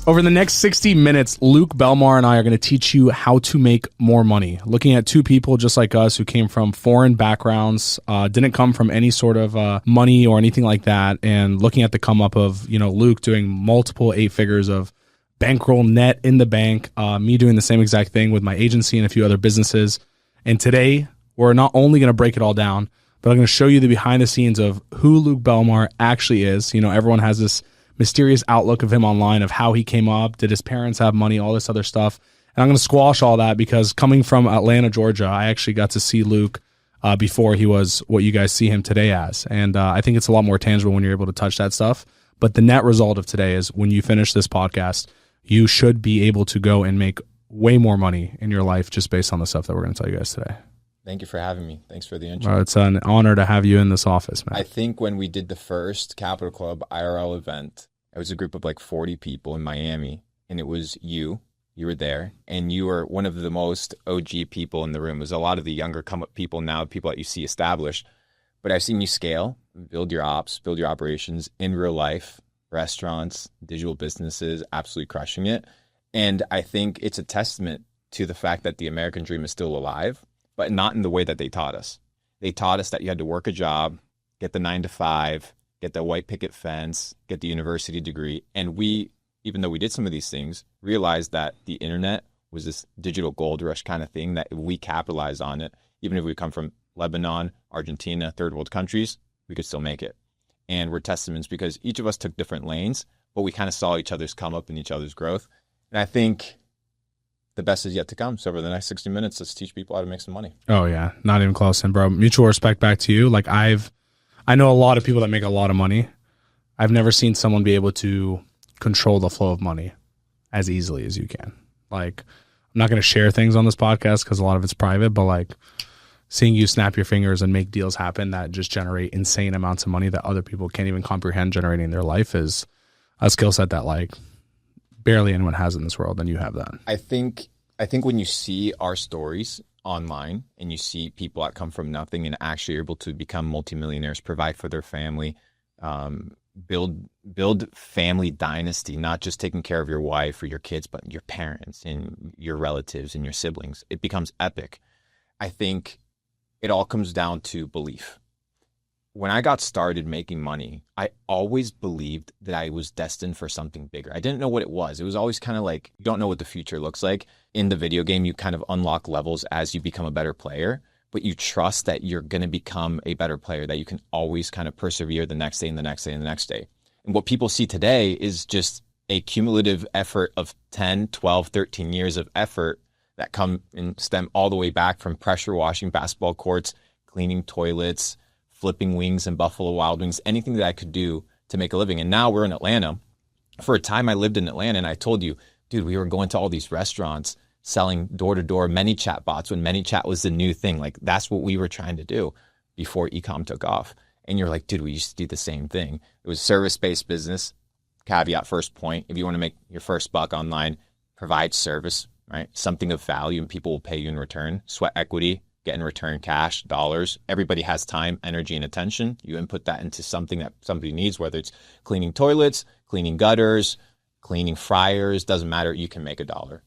Over the next 60 minutes, Luke Belmar and I are going to teach you how to make more money. Looking at two people just like us who came from foreign backgrounds, didn't come from any sort of money or anything like that, and looking at the come up of, Luke doing multiple 8 figures of bankroll net in the bank, me doing the same exact thing with my agency and a few other businesses. And today, we're not only going to break it all down, but I'm going to show you the behind the scenes of who Luke Belmar actually is. Everyone has this mysterious outlook of him online, of how he came up, did his parents have money, all this other stuff. And I'm going to squash all that because coming from Atlanta, Georgia, I actually got to see Luke before he was what you guys see him today as. And I think it's a lot more tangible when you're able to touch that stuff. But the net result of today is when you finish this podcast, you should be able to go and make way more money in your life just based on the stuff that we're going to tell you guys today. Thank you for having me. Thanks for the intro. It's an honor to have you in this office, man. I think when we did the first Capital Club IRL event, it was a group of like 40 people in Miami, and it was you. You were there, and you were one of the most OG people in the room. It was a lot of the younger come-up people now, people that you see established. But I've seen you scale, build your ops, build your operations in real life, restaurants, digital businesses, absolutely crushing it. And I think it's a testament to the fact that the American dream is still alive, but not in the way that they taught us. They taught us that you had to work a job, get the 9 to 5, get the white picket fence, get the university degree. And we, even though we did some of these things, realized that the internet was this digital gold rush kind of thing, that if we capitalize on it, even if we come from Lebanon, Argentina, third world countries, we could still make it. And we're testaments because each of us took different lanes, but we kind of saw each other's come up and each other's growth. And I think the best is yet to come. So over the next 60 minutes, let's teach people how to make some money. Oh yeah, not even close. And bro, mutual respect back to you. Like I know a lot of people that make a lot of money. I've never seen someone be able to control the flow of money as easily as you can. Like I'm not going to share things on this podcast because a lot of it's private, but like seeing you snap your fingers and make deals happen that just generate insane amounts of money that other people can't even comprehend generating in their life is a skill set that like barely anyone has in this world, and you have that. I think when you see our stories online and you see people that come from nothing and actually are able to become multimillionaires, provide for their family, build family dynasty, not just taking care of your wife or your kids, but your parents and your relatives and your siblings, it becomes epic. I think it all comes down to belief. When I got started making money, I always believed that I was destined for something bigger. I didn't know what it was. It was always kind of like, you don't know what the future looks like. In the video game, you kind of unlock levels as you become a better player, but you trust that you're going to become a better player, that you can always kind of persevere the next day and the next day and the next day. And what people see today is just a cumulative effort of 10, 12, 13 years of effort that come and stem all the way back from pressure washing basketball courts, cleaning toilets, flipping wings in Buffalo Wild Wings, anything that I could do to make a living. And now we're in Atlanta. For a time I lived in Atlanta, and I told you, dude, we were going to all these restaurants selling door-to-door ManyChat bots when ManyChat was the new thing. Like that's what we were trying to do before e-com took off. And you're like, dude, we used to do the same thing. It was service-based business. Caveat, first point, if you want to make your first buck online, provide service, right? Something of value and people will pay you in return. Sweat equity, get in return cash, dollars. Everybody has time, energy, and attention. You input that into something that somebody needs, whether it's cleaning toilets, cleaning gutters, cleaning fryers, doesn't matter. You can make $1.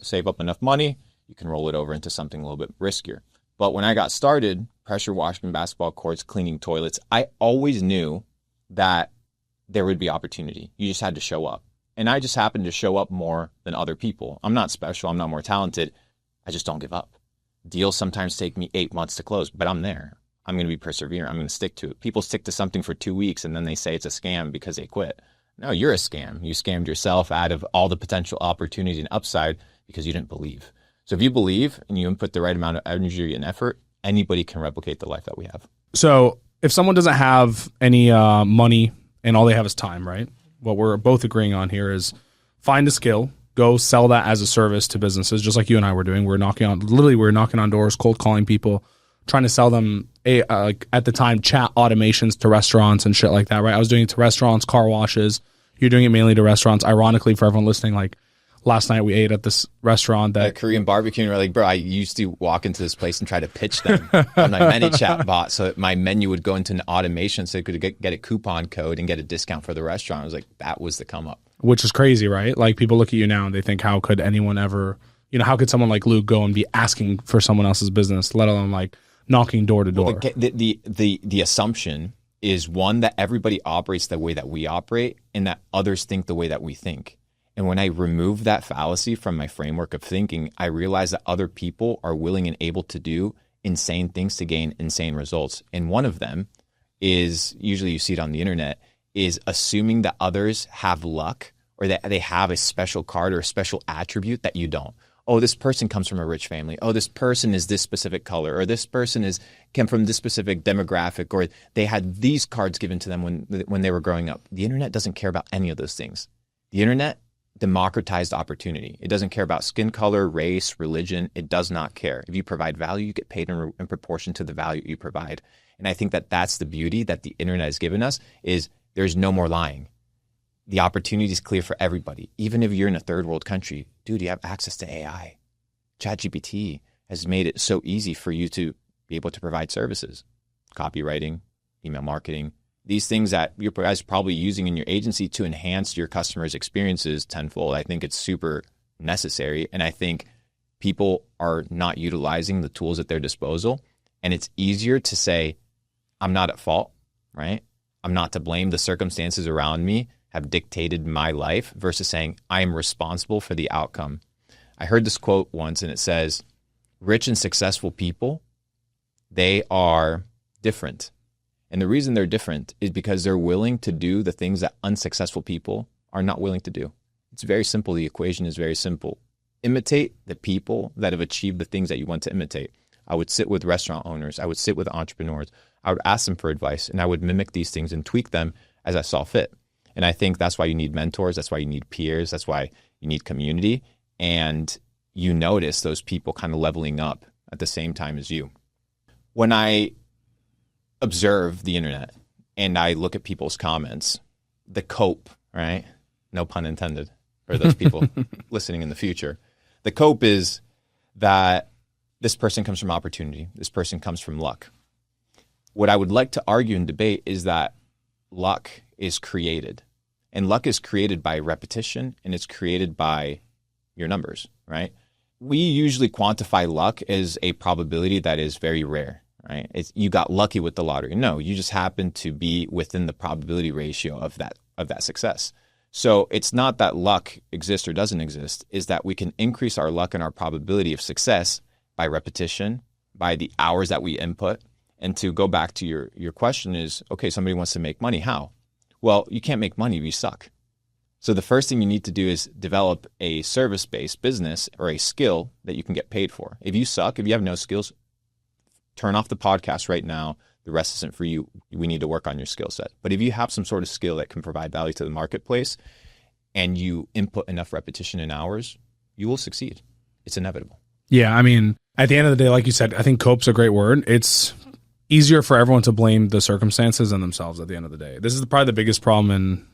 Save up enough money, you can roll it over into something a little bit riskier. But when I got started, pressure washing basketball courts, cleaning toilets, I always knew that there would be opportunity. You just had to show up. And I just happened to show up more than other people. I'm not special. I'm not more talented. I just don't give up. Deals sometimes take me 8 months to close, but I'm there. I'm going to be perseverant. I'm going to stick to it. People stick to something for 2 weeks and then they say it's a scam because they quit. No, you're a scam. You scammed yourself out of all the potential opportunity and upside because you didn't believe. So if you believe and you input the right amount of energy and effort, anybody can replicate the life that we have. So if someone doesn't have any money and all they have is time, right? What we're both agreeing on here is find a skill, go sell that as a service to businesses, just like you and I were doing. We're knocking on doors, cold calling people, trying to sell them at the time chat automations to restaurants and shit like that, right? I was doing it to restaurants, car washes. You're doing it mainly to restaurants. Ironically, for everyone listening, like last night we ate at this restaurant that Korean barbecue, and we're like, bro, I used to walk into this place and try to pitch them on my ManyChat bot, so my menu would go into an automation so I could get a coupon code and get a discount for the restaurant. I was like, that was the come up. which is crazy, right? Like people look at you now and they think, how could anyone ever, how could someone like Luke go and be asking for someone else's business, let alone like knocking door to door? Well, the assumption is one that everybody operates the way that we operate and that others think the way that we think. And when I remove that fallacy from my framework of thinking, I realize that other people are willing and able to do insane things to gain insane results. And one of them is, usually you see it on the internet, is assuming that others have luck or that they have a special card or a special attribute that you don't. Oh, this person comes from a rich family. Oh, this person is this specific color, or this person came from this specific demographic, or they had these cards given to them when they were growing up. The internet doesn't care about any of those things. The internet democratized opportunity. It doesn't care about skin color, race, religion. It does not care. If you provide value, you get paid in proportion to the value you provide. And I think that that's the beauty that the internet has given us, is there's no more lying. The opportunity is clear for everybody. Even if you're in a third world country, dude, you have access to AI. ChatGPT has made it so easy for you to be able to provide services, copywriting, email marketing, these things that you're guys probably using in your agency to enhance your customers' experiences tenfold. I think it's super necessary. And I think people are not utilizing the tools at their disposal. And it's easier to say, I'm not at fault, right? I'm not to blame. The circumstances around me have dictated my life, versus saying I am responsible for the outcome. I heard this quote once and it says, rich and successful people, they are different. And the reason they're different is because they're willing to do the things that unsuccessful people are not willing to do. It's very simple. The equation is very simple. Imitate the people that have achieved the things that you want to imitate. I would sit with restaurant owners. I would sit with entrepreneurs. I would ask them for advice, and I would mimic these things and tweak them as I saw fit. And I think that's why you need mentors. That's why you need peers. That's why you need community. And you notice those people kind of leveling up at the same time as you. When I observe the internet and I look at people's comments, the cope, right? No pun intended for those people listening in the future. The cope is that this person comes from opportunity. This person comes from luck. What I would like to argue and debate is that luck is created, and luck is created by repetition, and it's created by your numbers, right? We usually quantify luck as a probability that is very rare. Right? It's, you got lucky with the lottery. No, you just happen to be within the probability ratio of that success. So it's not that luck exists or doesn't exist, is that we can increase our luck and our probability of success by repetition, by the hours that we input. And to go back to your question is, okay, somebody wants to make money. How? Well, you can't make money if you suck. So the first thing you need to do is develop a service-based business or a skill that you can get paid for. If you suck, if you have no skills, turn off the podcast right now. The rest isn't for you. We need to work on your skill set. But if you have some sort of skill that can provide value to the marketplace and you input enough repetition in hours, you will succeed. It's inevitable. Yeah. I mean, at the end of the day, like you said, I think cope's a great word. It's easier for everyone to blame the circumstances than themselves at the end of the day. This is probably the biggest problem in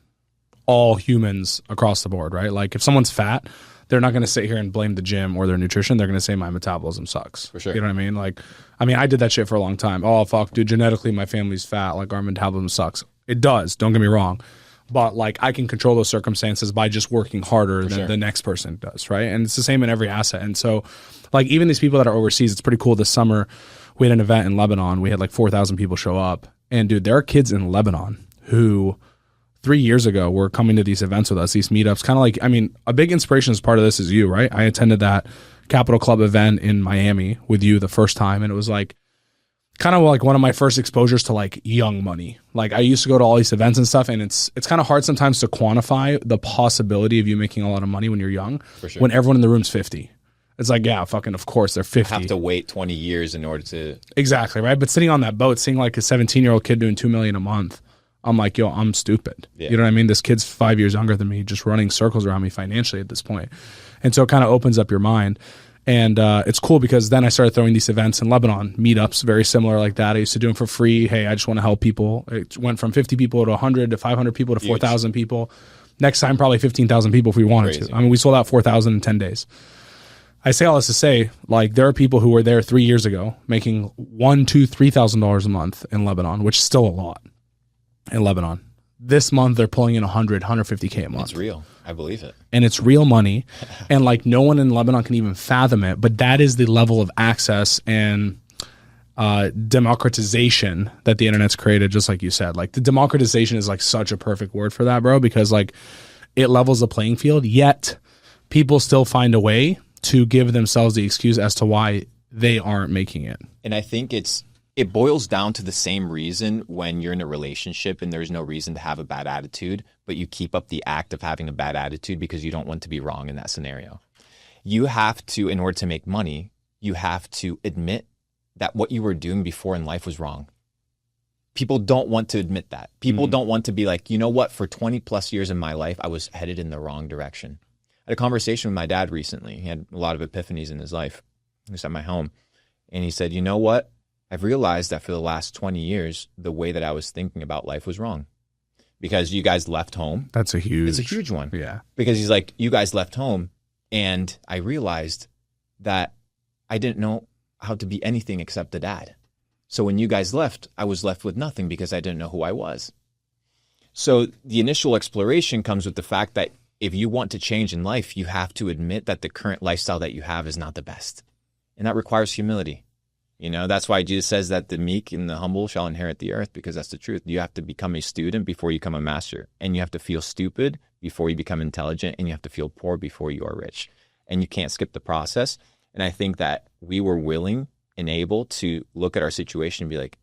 all humans across the board, right? Like if someone's fat, they're not going to sit here and blame the gym or their nutrition. They're going to say my metabolism sucks. For sure. You know what I mean? I did that shit for a long time. Oh, fuck, dude, genetically my family's fat. Like our metabolism sucks. It does. Don't get me wrong. But like I can control those circumstances by just working harder than the next person does, right? And it's the same in every asset. And so like even these people that are overseas, it's pretty cool. This summer we had an event in Lebanon. We had like 4,000 people show up. And dude, there are kids in Lebanon who 3 years ago were coming to these events with us, these meetups. Kind of like, I mean, a big inspiration as part of this is you, right? I attended that Capital Club event in Miami with you the first time. And it was like kind of like one of my first exposures to like young money. Like I used to go to all these events and stuff, and it's kind of hard sometimes to quantify the possibility of you making a lot of money when you're young, For sure. when everyone in the room's 50. It's like, yeah, fucking, of course, they're 50. Have to wait 20 years in order to... Exactly, right? But sitting on that boat, seeing like a 17-year-old kid doing $2 million a month, I'm like, yo, I'm stupid. Yeah. You know what I mean? This kid's 5 years younger than me, just running circles around me financially at this point. And so it kind of opens up your mind. And it's cool because then I started throwing these events in Lebanon, meetups, very similar like that. I used to do them for free. Hey, I just want to help people. It went from 50 people to 100 to 500 people to 4,000 people. Next time, probably 15,000 people if we wanted to. I mean, we sold out 4,000 in 10 days. I say all this to say, like, there are people who were there 3 years ago making $1,000, $2,000, $3,000 a month in Lebanon, which is still a lot in Lebanon. This month, they're pulling in 100, 150K a month. It's real. I believe it. And it's real money. And like no one in Lebanon can even fathom it. But that is the level of access and democratization that the internet's created, just like you said. Like the democratization is like such a perfect word for that, bro, because like it levels the playing field, yet people still find a way to give themselves the excuse as to why they aren't making it. And I think it boils down to the same reason when you're in a relationship and there's no reason to have a bad attitude, but you keep up the act of having a bad attitude because you don't want to be wrong in that scenario. You have to, in order to make money, you have to admit that what you were doing before in life was wrong. People don't want to admit that. People don't want to be like, you know what, for 20 plus years in my life, I was headed in the wrong direction. I had a conversation with my dad recently. He had a lot of epiphanies in his life. He was at my home. And he said, you know what? I've realized that for the last 20 years, the way that I was thinking about life was wrong. Because you guys left home. It's a huge one. Yeah. Because he's like, you guys left home. And I realized that I didn't know how to be anything except a dad. So when you guys left, I was left with nothing because I didn't know who I was. So the initial exploration comes with the fact that if you want to change in life, you have to admit that the current lifestyle that you have is not the best. And that requires humility. You know, that's why Jesus says that the meek and the humble shall inherit the earth, because that's the truth. You have to become a student before you become a master. And you have to feel stupid before you become intelligent. And you have to feel poor before you are rich. And you can't skip the process. And I think that we were willing and able to look at our situation and be like,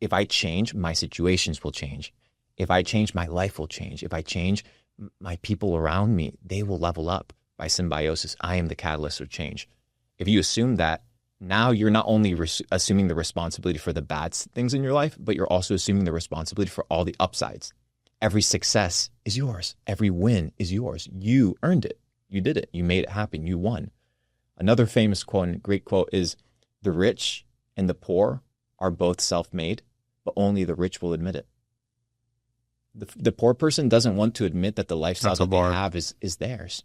if I change, my situations will change. If I change, my life will change. If I change, my people around me, they will level up by symbiosis. I am the catalyst of change. If you assume that, now you're not only assuming the responsibility for the bad things in your life, but you're also assuming the responsibility for all the upsides. Every success is yours. Every win is yours. You earned it. You did it. You made it happen. You won. Another famous quote and great quote is, the rich and the poor are both self-made, but only the rich will admit it. The poor person doesn't want to admit that the lifestyle that they have is theirs.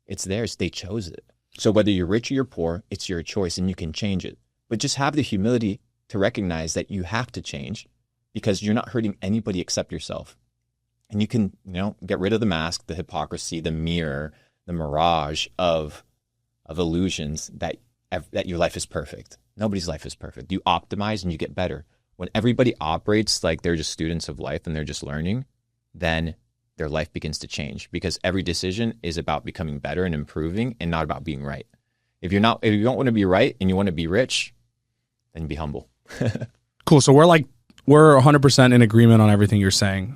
It's theirs. They chose it. So whether you're rich or you're poor, it's your choice and you can change it. But just have the humility to recognize that you have to change because you're not hurting anybody except yourself. And you can, get rid of the mask, the hypocrisy, the mirror, the mirage of illusions that your life is perfect. Nobody's life is perfect. You optimize and you get better. When everybody operates like they're just students of life and they're just learning, then their life begins to change because every decision is about becoming better and improving and not about being right. If you don't want to be right and you want to be rich, then be humble. Cool. So we're 100% in agreement on everything you're saying.